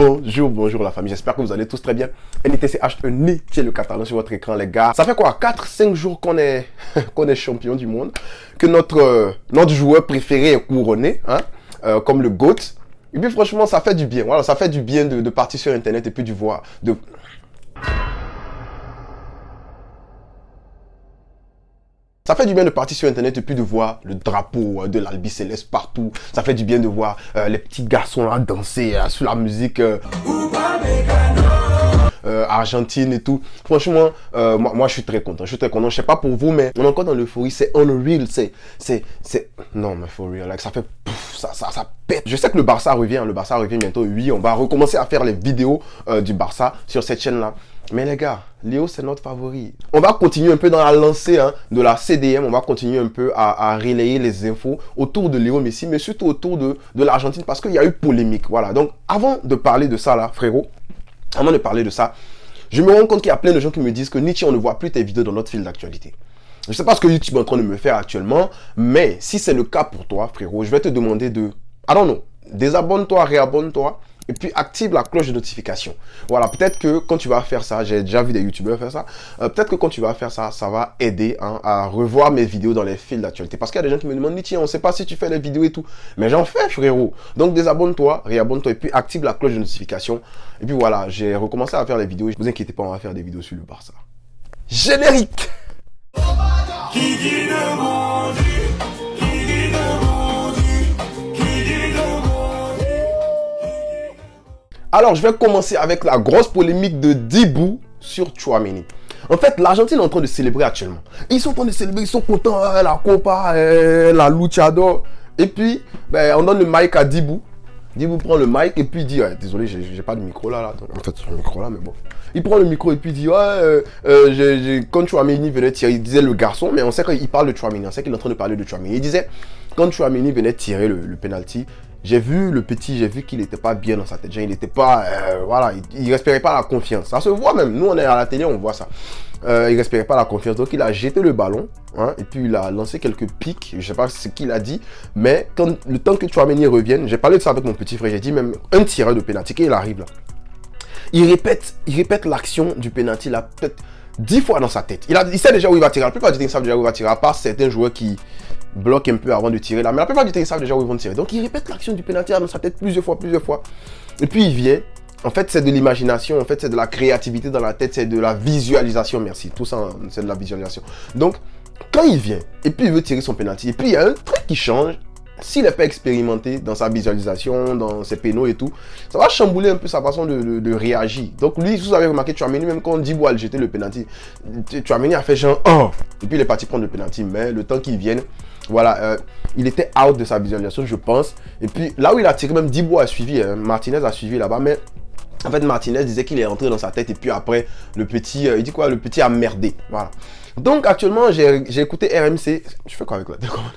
Bonjour la famille, j'espère que vous allez tous très bien. NITCH, Nietzsche le catalan sur votre écran les gars. Ça fait quoi 4-5 jours qu'on est, qu'on est champion du monde, que notre joueur préféré est couronné, hein, comme le GOAT. Et puis franchement ça fait du bien, voilà, ça fait du bien de partir sur internet et puis de voir, Ça fait du bien de partir sur internet et puis de voir le drapeau de l'Albi Céleste partout. Ça fait du bien de voir les petits garçons là danser sur la musique argentine et tout. Franchement, moi je suis très content. Je suis très content. Je sais pas pour vous, mais on est encore dans l'euphorie. C'est unreal. Non, mais for real. Like, ça fait ça pète. Je sais que le Barça revient. Le Barça revient bientôt. Oui, on va recommencer à faire les vidéos du Barça sur cette chaîne là. Mais les gars, Léo, c'est notre favori. On va continuer un peu dans la lancée de la CDM. On va continuer un peu à relayer les infos autour de Léo Messi, mais surtout autour de l'Argentine parce qu'il y a eu polémique. Voilà. Donc, avant de parler de ça, là, frérot, avant de parler de ça, je me rends compte qu'il y a plein de gens qui me disent que Nietzsche, on ne voit plus tes vidéos dans notre fil d'actualité. Je ne sais pas ce que YouTube est en train de me faire actuellement, mais si c'est le cas pour toi, frérot, je vais te demander de, I don't know, désabonne-toi, réabonne-toi. Et puis active la cloche de notification. Voilà, peut-être que quand tu vas faire ça, j'ai déjà vu des youtubeurs faire ça, peut-être que quand tu vas faire ça, ça va aider à revoir mes vidéos dans les fils d'actualité. Parce qu'il y a des gens qui me demandent, Nietzsche, on ne sait pas si tu fais les vidéos et tout. Mais j'en fais, frérot. Donc désabonne-toi, réabonne-toi et puis active la cloche de notification. Et puis voilà, j'ai recommencé à faire les vidéos. Ne vous inquiétez pas, on va faire des vidéos sur le Barça. Générique! Qui dit le monde? Alors, je vais commencer avec la grosse polémique de Dibou sur Tchouaméni. En fait, l'Argentine est en train de célébrer actuellement. Ils sont en train de célébrer, ils sont contents, la Copa, la Luchador. Et puis, on donne le mic à Dibou. Dibou prend le mic et puis il dit, désolé, j'ai pas de micro là. En fait, j'ai un micro là, mais bon. Il prend le micro et puis il dit, quand Tchouaméni venait tirer, il disait le garçon, mais on sait qu'il parle de Tchouaméni, on sait qu'il est en train de parler de Tchouaméni. Il disait, quand Tchouaméni venait tirer le penalty, j'ai vu le petit, j'ai vu qu'il n'était pas bien dans sa tête. Il n'était pas, voilà, il respirait pas la confiance. Ça se voit même. Nous, on est à la télé, on voit ça. Il respirait pas la confiance. Donc, il a jeté le ballon, et puis il a lancé quelques pics. Je sais pas ce qu'il a dit, mais quand le temps que Tchouaméni revienne, j'ai parlé de ça avec mon petit frère. J'ai dit même un tireur de pénalty, il arrive là. Il répète l'action du pénalty là, peut-être 10 fois dans sa tête. Il sait déjà où il va tirer. La plupart du temps, ils savent déjà où il va tirer, à part certains joueurs qui bloque un peu avant de tirer là, mais la plupart du temps ils savent déjà où ils vont tirer. Donc il répète l'action du pénalty dans sa tête plusieurs fois. Et puis il vient. En fait, c'est de l'imagination, en fait, c'est de la créativité dans la tête, c'est de la visualisation, merci. Tout ça, c'est de la visualisation. Donc, quand il vient, et puis il veut tirer son pénalty, et puis il y a un truc qui change. S'il n'est pas expérimenté dans sa visualisation, dans ses pénaux et tout, ça va chambouler un peu sa façon de réagir. Donc lui, vous avez remarqué, Tchouaméni, même quand Dibou a jeté le pénalty, Tchouaméni a fait genre « Oh !» Et puis il est parti prendre le pénalty, mais le temps qu'il vienne, voilà, il était out de sa visualisation, je pense. Et puis là où il a tiré, même Dibou a suivi, Martinez a suivi là-bas, mais en fait Martinez disait qu'il est rentré dans sa tête et puis après, le petit, il dit quoi? Le petit a merdé, voilà. Donc actuellement, j'ai écouté RMC. Je fais quoi avec la télécommande?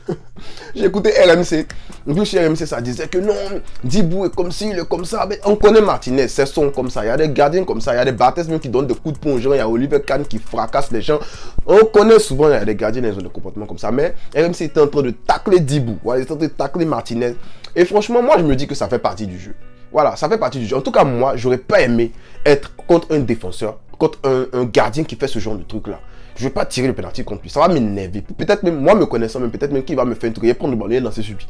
J'ai écouté RMC. En plus, chez RMC, ça disait que non, Dibou est comme ci, il est comme ça. Mais on connaît Martinez, c'est son comme ça. Il y a des gardiens comme ça. Il y a des Barthez même qui donnent des coups de poing aux gens. Il y a Oliver Kahn qui fracasse les gens. On connaît souvent, il y a des gardiens qui ont des comportements comme ça. Mais RMC était en train de tacler Dibou. Voilà, il était en train de tacler Martinez. Et franchement, moi, je me dis que ça fait partie du jeu. Voilà, ça fait partie du jeu. En tout cas, moi, j'aurais pas aimé être contre un défenseur, contre un gardien qui fait ce genre de truc-là. Je ne vais pas tirer le penalty contre lui. Ça va m'énerver. Peut-être même, moi me connaissant, même peut-être même qu'il va me faire un truc. Il va prendre le ballon et lancer sur lui.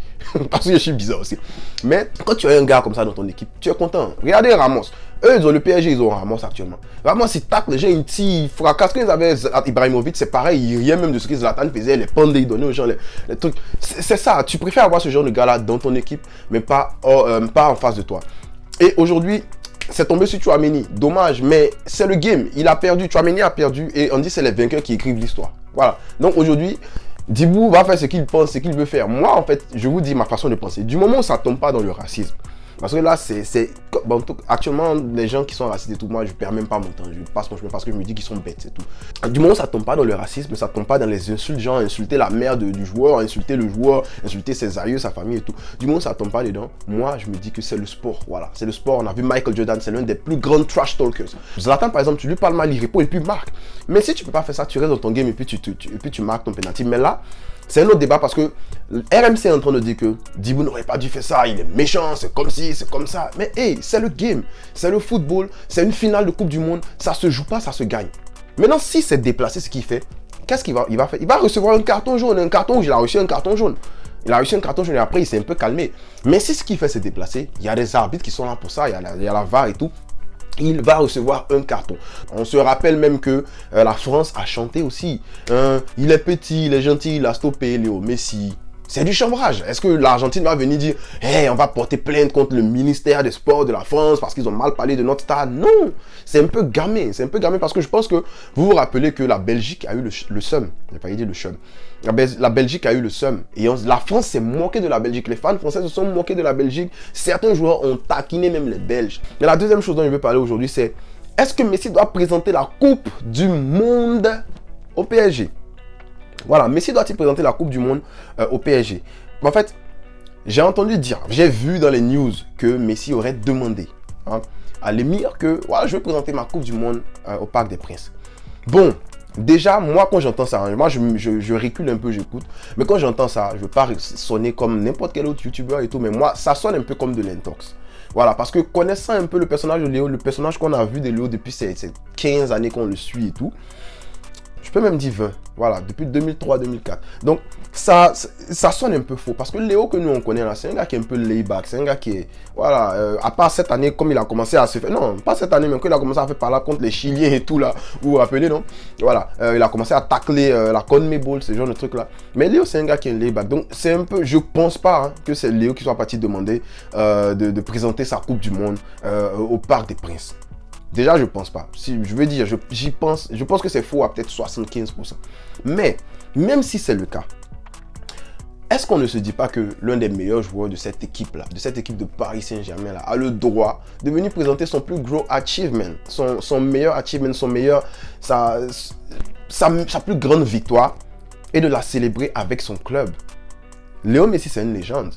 Parce que je suis bizarre aussi. Mais quand tu as un gars comme ça dans ton équipe, tu es content. Regardez Ramos. Eux, ils ont le PSG, ils ont Ramos actuellement. Ramos, il tacle les gens, il tire, il fracasse. Quand ils avaient Ibrahimovic, c'est pareil. Il riait même de ce que Zlatan faisait, les pendait, il donnait aux gens les trucs. C'est ça. Tu préfères avoir ce genre de gars-là dans ton équipe, mais pas en face de toi. Et aujourd'hui, c'est tombé sur Tchouaméni. Dommage, mais c'est le game. Il a perdu. Tchouaméni a perdu. Et on dit c'est les vainqueurs qui écrivent l'histoire. Voilà. Donc aujourd'hui, Dibou va faire ce qu'il pense, ce qu'il veut faire. Moi, en fait, je vous dis ma façon de penser. Du moment où ça ne tombe pas dans le racisme. Parce que là, bon, actuellement, les gens qui sont racistes et tout, moi, je ne perds même pas mon temps. Je passe mon chemin parce que je me dis qu'ils sont bêtes, c'est tout. Du moment où ça ne tombe pas dans le racisme, ça ne tombe pas dans les insultes, genre insulter la mère du joueur, insulter le joueur, insulter ses aïeux, sa famille et tout. Du moment où ça ne tombe pas dedans, moi, je me dis que c'est le sport. Voilà, c'est le sport. On a vu Michael Jordan, c'est l'un des plus grands trash talkers. Zlatan, par exemple, tu lui parles mal, il répond et puis marque. Mais si tu ne peux pas faire ça, tu restes dans ton game et puis tu marques ton penalty. Mais là, C'est un autre débat parce que RMC est en train de dire que Dibou n'aurait pas dû faire ça, il est méchant, c'est comme ci, c'est comme ça. Mais hey, c'est le game, c'est le football, c'est une finale de Coupe du Monde, ça se joue pas, ça se gagne. Maintenant, si c'est déplacé ce qu'il fait, qu'est-ce qu'il va faire? Il va recevoir un carton jaune, un carton rouge, il a reçu un carton jaune. Il a reçu un carton jaune et après il s'est un peu calmé. Mais si ce qu'il fait c'est déplacer, il y a des arbitres qui sont là pour ça, il y a la VAR et tout. Il va recevoir un carton. On se rappelle même que la France a chanté aussi. Il est petit, il est gentil, il a stoppé Léo Messi. C'est du chambrage. Est-ce que l'Argentine va venir dire « Hey, on va porter plainte contre le ministère des Sports de la France parce qu'ils ont mal parlé de notre stade ?» Non, c'est un peu gamé. C'est un peu gamé parce que je pense que vous vous rappelez que la Belgique a eu le seum. Je n'ai pas dit le seum. La Belgique a eu le seum. Et la France s'est moquée de la Belgique. Les fans français se sont moqués de la Belgique. Certains joueurs ont taquiné même les Belges. Mais la deuxième chose dont je veux parler aujourd'hui, c'est est-ce que Messi doit présenter la Coupe du Monde au PSG? Voilà, Messi doit-il présenter la Coupe du Monde au PSG? En fait, j'ai entendu dire, j'ai vu dans les news que Messi aurait demandé à l'émir que voilà, je veux présenter ma Coupe du Monde au Parc des Princes. Bon, déjà, moi quand j'entends ça, moi je recule un peu, j'écoute. Mais quand j'entends ça, je ne veux pas sonner comme n'importe quel autre youtubeur et tout, mais moi, ça sonne un peu comme de l'intox. Voilà, parce que connaissant un peu le personnage de Léo, le personnage qu'on a vu de Léo depuis ces 15 années qu'on le suit et tout, je peux même dire 20, voilà, depuis 2003-2004. Donc, ça sonne un peu faux. Parce que Léo que nous on connaît là, c'est un gars qui est un peu laid-back. C'est un gars qui est, voilà, à part cette année, comme il a commencé à se faire, non, pas cette année, mais quand il a commencé à faire par là contre les Chiliens et tout là, vous vous rappelez, non? Voilà, il a commencé à tacler la CONMEBOL, ce genre de trucs là. Mais Léo, c'est un gars qui est laid-back. Donc, c'est un peu, je pense pas que c'est Léo qui soit parti demander de présenter sa Coupe du Monde au Parc des Princes. Déjà, je pense pas. Si je veux dire, j'y pense. Je pense que c'est faux à peut-être 75%. Mais, même si c'est le cas, est-ce qu'on ne se dit pas que l'un des meilleurs joueurs de cette équipe-là, de cette équipe de Paris Saint-Germain, là, a le droit de venir présenter son plus gros achievement, son meilleur achievement, sa plus grande victoire, et de la célébrer avec son club? Léo Messi, c'est une légende.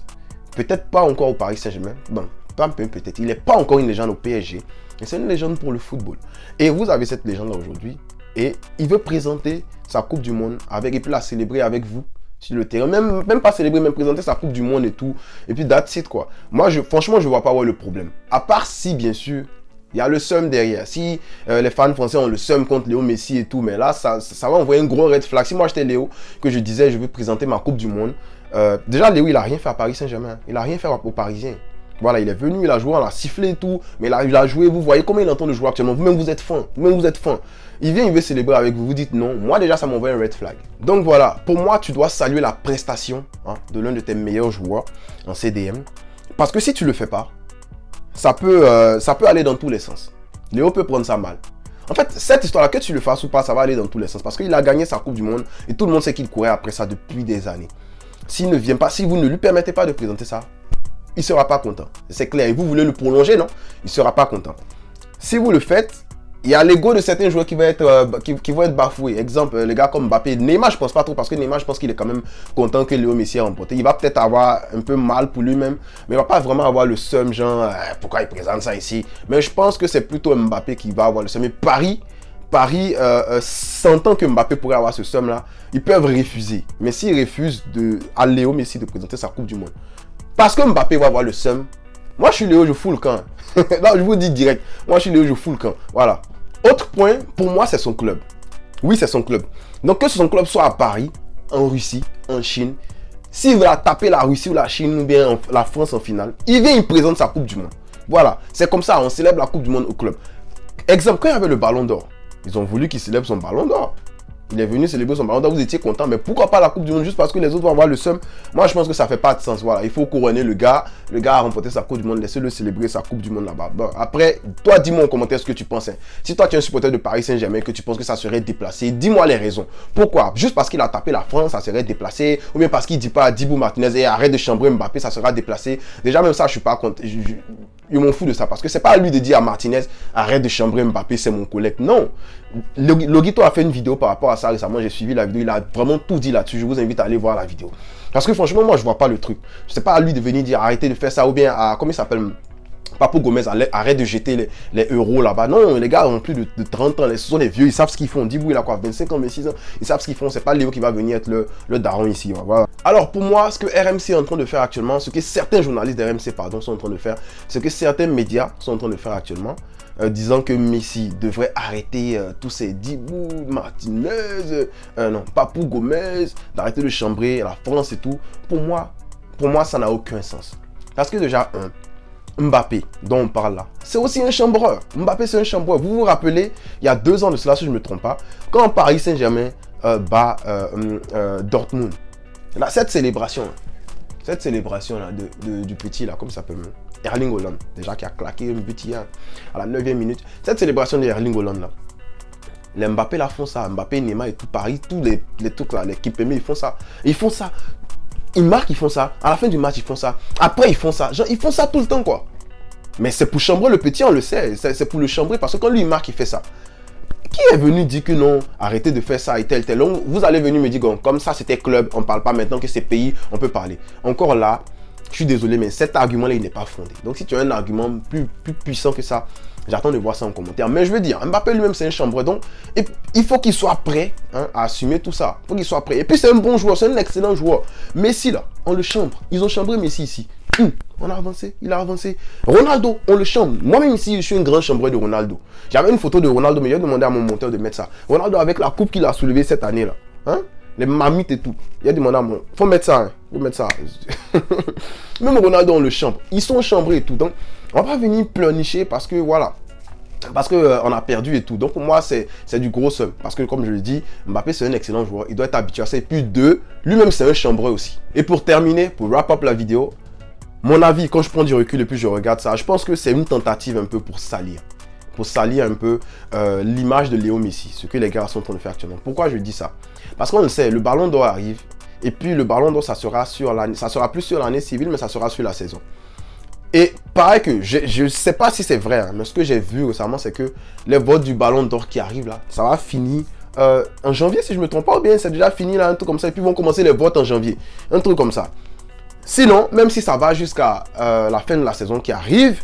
Peut-être pas encore au Paris Saint-Germain. Bon, pas peut-être. Il n'est pas encore une légende au PSG. Mais c'est une légende pour le football. Et vous avez cette légende aujourd'hui. Et il veut présenter sa Coupe du Monde avec, et puis la célébrer avec vous sur le terrain. Même pas célébrer, même présenter sa Coupe du Monde et tout. Et puis that's it quoi. Moi, franchement, je vois pas où est le problème. À part si, bien sûr, il y a le seum derrière. Si les fans français ont le seum contre Léo Messi et tout. Mais là, ça va envoyer un gros red flag. Si moi, j'étais Léo, que je disais, je veux présenter ma Coupe du Monde. Déjà, Léo, il a rien fait à Paris Saint-Germain. Il a rien fait aux Parisiens. Voilà, il est venu, il a joué, on l'a sifflé et tout. Mais là, il a joué, vous voyez comment il entend de jouer actuellement. Vous-même, vous êtes fan. Il vient, il veut célébrer avec vous. Vous dites non. Moi, déjà, ça m'envoie un red flag. Donc voilà, pour moi, tu dois saluer la prestation de l'un de tes meilleurs joueurs en CDM. Parce que si tu le fais pas, ça peut aller dans tous les sens. Léo peut prendre ça mal. En fait, cette histoire-là, que tu le fasses ou pas, ça va aller dans tous les sens. Parce qu'il a gagné sa Coupe du Monde et tout le monde sait qu'il courait après ça depuis des années. S'il ne vient pas, si vous ne lui permettez pas de présenter ça, il ne sera pas content. C'est clair. Et vous voulez le prolonger, non? Il ne sera pas content. Si vous le faites, il y a l'ego de certains joueurs qui vont être bafoués. Exemple, les gars comme Mbappé. Neymar, je ne pense pas trop parce que Neymar, je pense qu'il est quand même content que Léo Messi ait remporté. Il va peut-être avoir un peu mal pour lui-même, mais il ne va pas vraiment avoir le seum, genre, pourquoi il présente ça ici? Mais je pense que c'est plutôt Mbappé qui va avoir le seum. Mais Paris, sentant que Mbappé pourrait avoir ce seum-là, ils peuvent refuser. Mais s'ils refusent à Léo Messi de présenter sa Coupe du Monde, parce que Mbappé va avoir le seum, moi je suis Léo, je fous le camp. Non, je vous dis direct, moi je suis Léo, je fous le camp. Voilà. Autre point, pour moi c'est son club. Oui, c'est son club. Donc que son club soit à Paris, en Russie, en Chine, s'il veut taper la Russie ou la Chine ou bien la France en finale, il vient, il présente sa Coupe du Monde. Voilà, c'est comme ça, on célèbre la Coupe du Monde au club. Exemple, quand il y avait le Ballon d'Or, ils ont voulu qu'il célèbre son Ballon d'Or. Il est venu célébrer son Ballon d'Or, vous étiez content, mais pourquoi pas la Coupe du Monde juste parce que les autres vont avoir le seum? Moi, je pense que ça fait pas de sens. Voilà, il faut couronner le gars. Le gars a remporté sa Coupe du Monde, laissez-le célébrer sa Coupe du Monde là-bas. Bon, après, toi, dis-moi en commentaire ce que tu penses. Si toi, tu es un supporter de Paris Saint-Germain, que tu penses que ça serait déplacé, dis-moi les raisons. Pourquoi? Juste parce qu'il a tapé la France, ça serait déplacé, ou bien parce qu'il dit pas à Dibou Martinez, arrête de chambrer Mbappé, ça sera déplacé. Déjà, même ça, je suis pas contre. Je m'en fous de ça parce que c'est pas à lui de dire à Martinez arrête de chambrer Mbappé, c'est mon collègue. Non. Loguito a fait une vidéo par rapport à ça récemment. J'ai suivi la vidéo. Il a vraiment tout dit là-dessus. Je vous invite à aller voir la vidéo. Parce que franchement, moi, je vois pas le truc. C'est pas à lui de venir dire arrêtez de faire ça ou bien à comment il s'appelle Papou Gomez, arrête de jeter les euros là-bas. Non, les gars ont plus de 30 ans. Ce sont les vieux, ils savent ce qu'ils font. Dibou, il a quoi, 25 ans, 26 ans. Ils savent ce qu'ils font. C'est pas Léo qui va venir être le daron ici. Voilà. Alors, pour moi, ce que RMC est en train de faire actuellement, ce que certains journalistes d'RMC, pardon, sont en train de faire, ce que certains médias sont en train de faire actuellement, disant que Messi devrait arrêter tous ces Dibou, Martinez, non, Papou Gomez, d'arrêter de chambrer la France et tout. Pour moi, ça n'a aucun sens. Parce que déjà, Mbappé, dont on parle là, c'est aussi un chambreur. Mbappé, c'est un chambreur. Vous vous rappelez, il y a 2 ans de cela, si je ne me trompe pas, quand Paris Saint-Germain bat Dortmund, là, cette célébration là, du petit, là, comme ça peut même, Erling Haaland, déjà qui a claqué un but hier à la 9e minute. Cette célébration d'Erling Haaland là, les Mbappé là font ça. Mbappé, Neymar et tout Paris, tous les trucs là, l'équipe aimée, ils font ça. Ils font ça. Ils marquent, ils font ça. À la fin du match, ils font ça. Après, ils font ça. Genre, ils font ça tout le temps, quoi. Mais c'est pour chambrer le petit, on le sait. C'est pour le chambrer parce que quand lui, il marque, il fait ça. Qui est venu dire que non, arrêtez de faire ça et tel. Vous allez venir me dire, comme ça, c'était club, on ne parle pas maintenant que c'est pays, on peut parler. Encore là, je suis désolé, mais cet argument-là, il n'est pas fondé. Donc, si tu as un argument plus puissant que ça, j'attends de voir ça en commentaire. Mais je veux dire, Mbappé lui-même, c'est un chambreur. Donc, il faut qu'il soit prêt à assumer tout ça. Il faut qu'il soit prêt. Et puis, c'est un bon joueur, c'est un excellent joueur. Messi, là, on le chambre. Ils ont chambré Messi ici. On a avancé, il a avancé. Ronaldo, on le chambre. Moi-même ici, je suis un grand chambreur de Ronaldo. J'avais une photo de Ronaldo, mais j'ai demandé à mon monteur de mettre ça. Ronaldo avec la coupe qu'il a soulevée cette année-là. Hein? Les mamites et tout. Il a demandé à mon... Faut mettre ça, hein. Faut mettre ça. Même Ronaldo, on le chambre. Ils sont chambrés et tout. Donc, on va pas venir pleurnicher parce que, voilà. Parce qu'on a perdu et tout. Donc, pour moi, c'est du gros seum. Parce que, comme je le dis, Mbappé, c'est un excellent joueur. Il doit être habitué à ça. Et puis, lui-même, c'est un chambreur aussi. Et pour terminer, pour wrap up la vidéo, mon avis, quand je prends du recul et puis je regarde ça, je pense que c'est une tentative un peu pour salir. Pour salir un peu l'image de Léo Messi, ce que les gars sont en train de faire actuellement. Pourquoi je dis ça? Parce qu'on le sait, le ballon d'or arrive. Et puis le ballon d'or, ça sera plus sur l'année civile, mais ça sera sur la saison. Et pareil que, je ne sais pas si c'est vrai, hein, mais ce que j'ai vu récemment, c'est que les votes du ballon d'or qui arrivent là, ça va finir en janvier, si je ne me trompe pas, ou bien c'est déjà fini là, un truc comme ça. Et puis ils vont commencer les votes en janvier. Un truc comme ça. Sinon, même si ça va jusqu'à la fin de la saison qui arrive,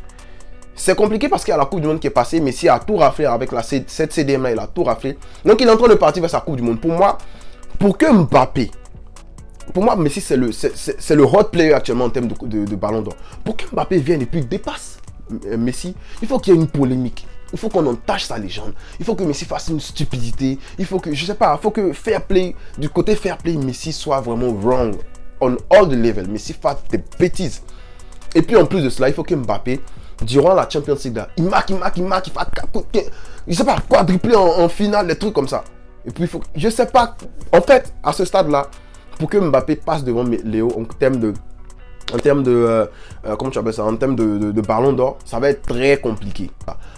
c'est compliqué parce qu'il y a la Coupe du Monde qui est passée. Messi a tout raflé avec cette CDM, il a tout raflé. Donc il est en train de partir vers sa Coupe du Monde. Pour moi, pour que Mbappé, pour moi, Messi c'est le hot player actuellement en termes de ballon d'or. Pour que Mbappé vienne et puis dépasse Messi, il faut qu'il y ait une polémique. Il faut qu'on entache sa légende. Il faut que Messi fasse une stupidité. Il faut que, je sais pas, il faut que fair play, du côté fair play, Messi soit vraiment wrong. On all the level, Messi fasse des bêtises. Et puis en plus de cela, il faut que Mbappé, durant la Champions League, là, il marque, il fait, je sais pas, quadruplé en finale, des trucs comme ça. Et puis il faut, je sais pas, en fait, à ce stade-là, pour que Mbappé passe devant Léo en termes de comment tu appelles ça, en termes de ballon d'or, ça va être très compliqué.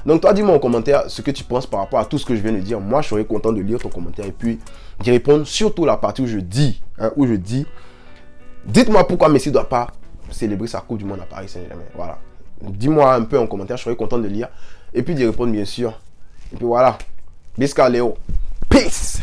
Donc toi, dis-moi en commentaire ce que tu penses par rapport à tout ce que je viens de dire. Moi, je serais content de lire ton commentaire et puis d'y répondre, surtout la partie où je dis, dites-moi pourquoi Messi ne doit pas célébrer sa Coupe du Monde à Paris Saint-Germain. Voilà. Dis-moi un peu en commentaire, je serais content de lire. Et puis d'y répondre, bien sûr. Et puis voilà. Bisca Léo. Peace!